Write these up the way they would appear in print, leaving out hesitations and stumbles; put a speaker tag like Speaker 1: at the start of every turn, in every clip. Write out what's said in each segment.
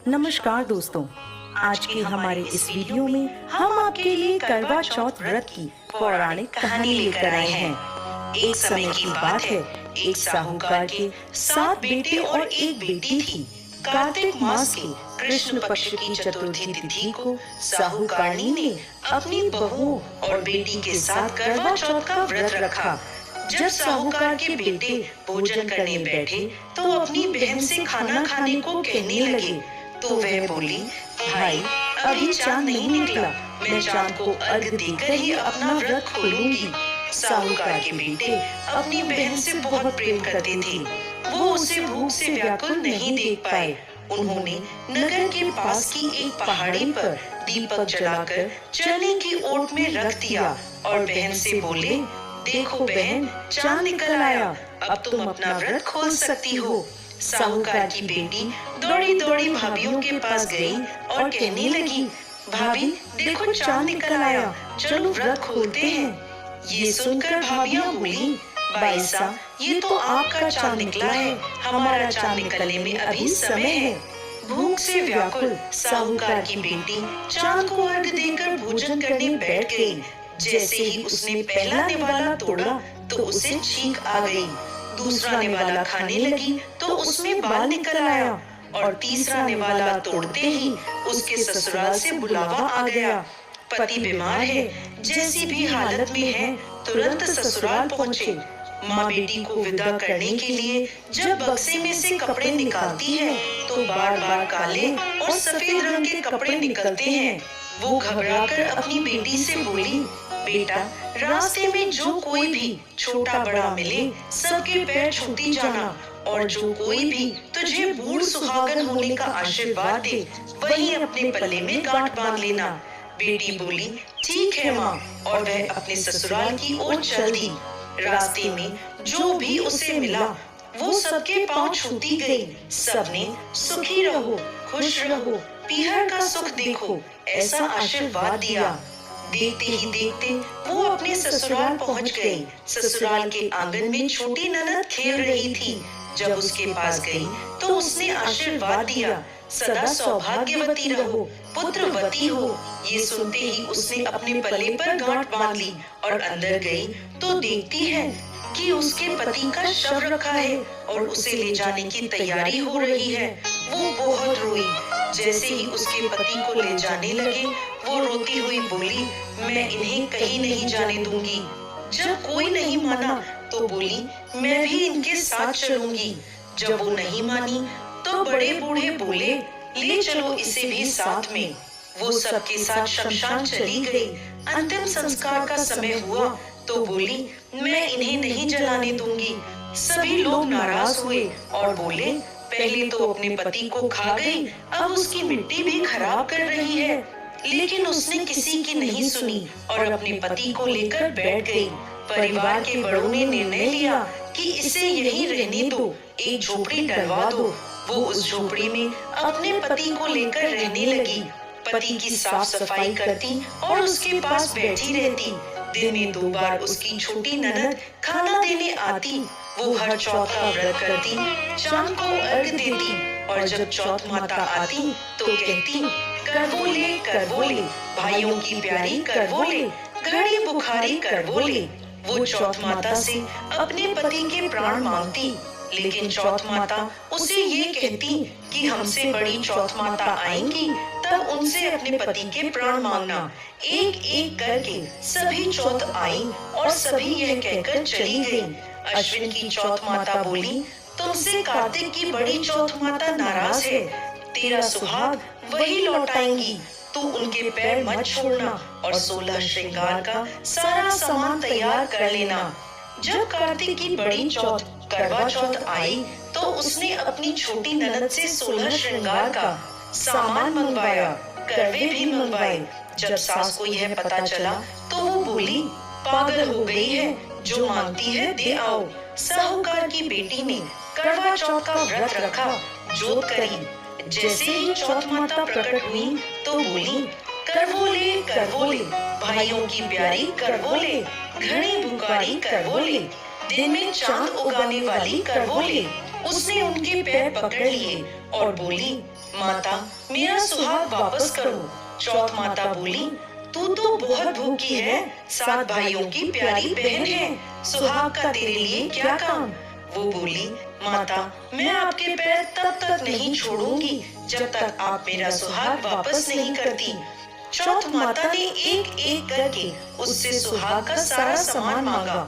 Speaker 1: नमस्कार दोस्तों, आज के हमारे इस वीडियो में हम आपके लिए करवा चौथ व्रत की पौराणिक कहानी लेकर आए हैं। एक समय की बात है, एक साहूकार के 7 बेटे और एक बेटी थी। कार्तिक मास के कृष्ण पक्ष की चतुर्थी तिथि को साहूकारनी ने अपनी बहुओं और बेटी के साथ करवा चौथ का व्रत रखा। जब साहूकार के बेटे भोजन करने बैठे तो अपनी बहन से खाना खाने को कहने लगे, तो वह बोली, भाई अभी चांद नहीं निकला, मैं चांद को अर्घ देकर ही अपना व्रत खोलूंगी। साहूकार के बेटे अपनी बहन से बहुत प्रेम करते थे। वो उसे भूख से व्याकुल नहीं देख पाए। उन्होंने नगर के पास की एक पहाड़ी पर दीपक जलाकर चने की ओट में रख दिया और बहन से बोले, देखो बहन, चांद निकल आया, अब तुम अपना व्रत खोल सकती हो। साहूकार की बेटी दौड़ी दौड़ी भाभियों के पास गई और कहने लगी, भाभी देखो चांद निकल आया, चलो व्रत खोलते हैं। ये सुनकर भाभियां बोली, बाईसा ये तो आपका चांद निकला है, हमारा चांद निकलने में अभी समय है। भूख से व्याकुल साहूकार की बेटी चांद को अर्घ देकर भोजन करने बैठ गई। जैसे ही उसने पहला निवाला तोड़ा तो उसे छींक आ गई। दूसरा निवाला खाने लगी तो उसमें बाल निकल आया और तीसरा निवाला तोड़ते ही उसके ससुराल से बुलावा आ गया। पति बीमार है, जैसी भी हालत में है तुरंत ससुराल पहुँचे। माँ बेटी को विदा करने के लिए जब बक्से में से कपड़े निकालती है तो बार बार काले और सफेद रंग के कपड़े निकलते हैं। वो घबराकर अपनी बेटी से बोली, बेटा रास्ते में जो कोई भी छोटा बड़ा मिले सबके पैर छूती जाना, और जो कोई भी तुझे बूढ़ सुहागन होने का आशीर्वाद दे वही अपने पल्ले में गांठ बांध लेना। बेटी बोली, ठीक है माँ, और वह अपने ससुराल की ओर चल दी। रास्ते में जो भी उसे मिला वो सबके पांव छूती गई। सबने सुखी रहो, खुश रहो, पीहर का सुख देखो, ऐसा आशीर्वाद दिया। देखते ही देखते वो अपने ससुराल पहुंच गई। ससुराल के आंगन में छोटी ननद खेल रही थी। जब उसके पास गई तो उसने आशीर्वाद दिया, सदा सौभाग्यवती रहो, पुत्रवती हो। ये सुनते ही उसने अपने पल्ले पर गांठ बांध ली और अंदर गई तो देखती है कि उसके पति का शव रखा है और उसे ले जाने की तैयारी हो रही है। वो बहुत रोई। जैसे ही उसके पति को ले जाने लगे वो रोती हुई बोली, मैं इन्हें कहीं नहीं जाने दूंगी। जब कोई नहीं माना तो बोली, मैं भी इनके साथ चलूंगी। जब वो नहीं मानी तो बड़े बूढ़े बोले, ले चलो इसे भी साथ में। वो सबके साथ शमशान चली गई। अंतिम संस्कार का समय हुआ तो बोली, मैं इन्हें नहीं जलाने दूंगी। सभी लोग नाराज हुए और बोले, पहले तो अपने पति को खा गई, अब उसकी मिट्टी भी खराब कर रही है। लेकिन उसने किसी की नहीं सुनी और अपने पति को लेकर बैठ गई। परिवार के बड़ों ने निर्णय लिया कि इसे यहीं रहने दो, एक झोपड़ी डलवा दो। वो उस झोपड़ी में अपने पति को लेकर रहने लगी। पति की साफ सफाई करती और उसके पास बैठी रहती। दिन में 2 बार उसकी छोटी ननद खाना देने आती। वो हर चौथ का व्रत करती, शाम को अर्घ देती और जब चौथ माता आती तो कहती, करवोले करवोले, भाइयों की प्यारी करवोले, घड़ी बुखारी करवोले। वो चौथ माता से अपने पति के प्राण मांगती, लेकिन चौथ माता उसे ये कहती कि हमसे बड़ी चौथ माता आएंगी तब उनसे अपने पति के प्राण मांगना। एक एक करके सभी चौथ आई और सभी यह कहकर चली गईं। अश्विन की चौथ माता बोली, तुमसे कार्तिक की बड़ी चौथ माता नाराज है, तेरा सुहाग वही लौटाएंगी, तू उनके पैर मत छोड़ना और 16 श्रृंगार का सारा सामान तैयार कर लेना। जब कार्तिक की बड़ी चौथ करवा चौथ आई तो उसने अपनी छोटी ननद से 16 श्रृंगार का सामान मंगवाया, करवे भी मंगवाए। जब सास को यह पता चला तो वो बोली, पागल हो गई है, जो मांगती है दे आओ। साहूकार की बेटी ने करवा चौथ का व्रत रखा, जोत करी। जैसे ही चौथ माता प्रकट हुई तो बोली, करवोले करवोले, भाइयों की प्यारी करवोले, घड़ी बुकारी करवोले, दिन में चांद उगाने वाली करवोले, उसने उनके पैर पकड़ लिए और बोली, माता, मेरा सुहाग वापस करो। चौथ माता बोली, तू तो बहुत भूखी है, 7 भाइयों की प्यारी बहन है, सुहाग का तेरे लिए क्या काम। वो बोली, माता, मैं आपके पैर तब तक नहीं छोड़ूंगी जब तक आप मेरा सुहाग वापस नहीं करती। चौथ माता ने एक एक करके उससे सुहाग का सारा सामान मांगा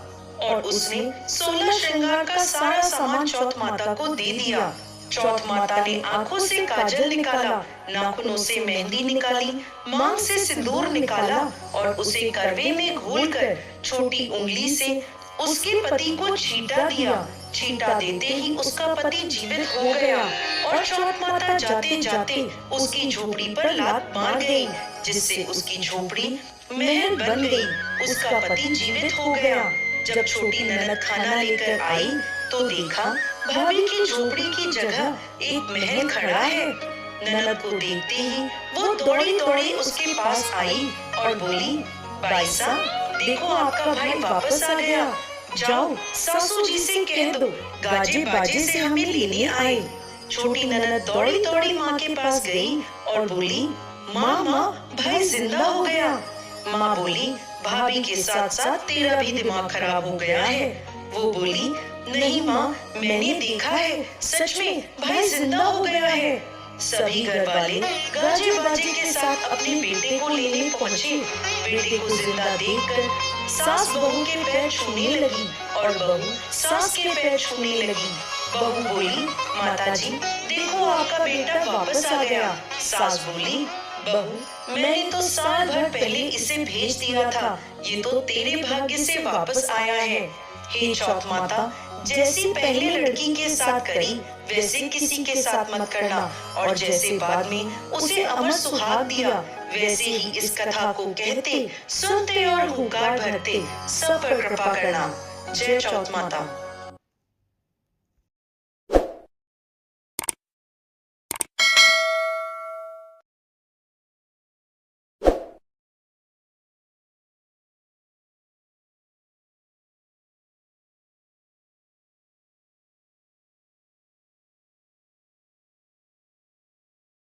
Speaker 1: और उसने 16 श्रृंगार का सारा सामान चौथ माता को दे दिया। चौथ माता ने आंखों से काजल निकाला, नाखूनों से मेहंदी निकाली, मांग से सिंदूर निकाला और उसे करवे में घोलकर छोटी उंगली से उसके पति को छींटा दिया। छींटा देते ही उसका पति जीवित हो गया और चौथ माता जाते जाते उसकी झोपड़ी पर लात मार गई, जिससे उसकी झोपड़ी महल बन गई। उसका पति जीवित हो गया। जब छोटी ननद खाना लेकर आई तो देखा भाभी की झोपड़ी की जगह एक महल खड़ा है। ननद को देखते ही वो दौड़ी दौड़ी उसके पास आई और बोली, भाई साहब, देखो आपका भाई वापस आ गया। जाओ सासू जी से कह दो गाजे बाजे से हमें लेने आए। छोटी ननद दौड़ी दौड़ी माँ के पास गई और बोली, माँ, भाई जिंदा हो गया। माँ बोली, भाभी के साथ साथ तेरा भी दिमाग खराब हो गया है। वो बोली, नहीं माँ, मैंने देखा है, सच में भाई जिंदा हो गया है। सभी घर वाले गाजे बाजे के साथ अपने बेटे को लेने पहुँचे। बेटे को जिंदा देखकर सास बहू के पैर छूने लगी और बहू सास के पैर छूने लगी। बहू बोली, माताजी, देखो आपका बेटा वापस आ गया। सास बोली, बहू, मैंने तो साल भर पहले इसे भेज दिया था, ये तो तेरे भाग्य से वापस आया है। हे चौथ माता, जैसी पहले लड़की के साथ करी वैसे किसी के साथ मत करना, और जैसे बाद में उसे अमर सुहाग दिया वैसे ही इस कथा को कहते, सुनते और हुंकार भरते सब पर कृपा करना। जय चौथ माता।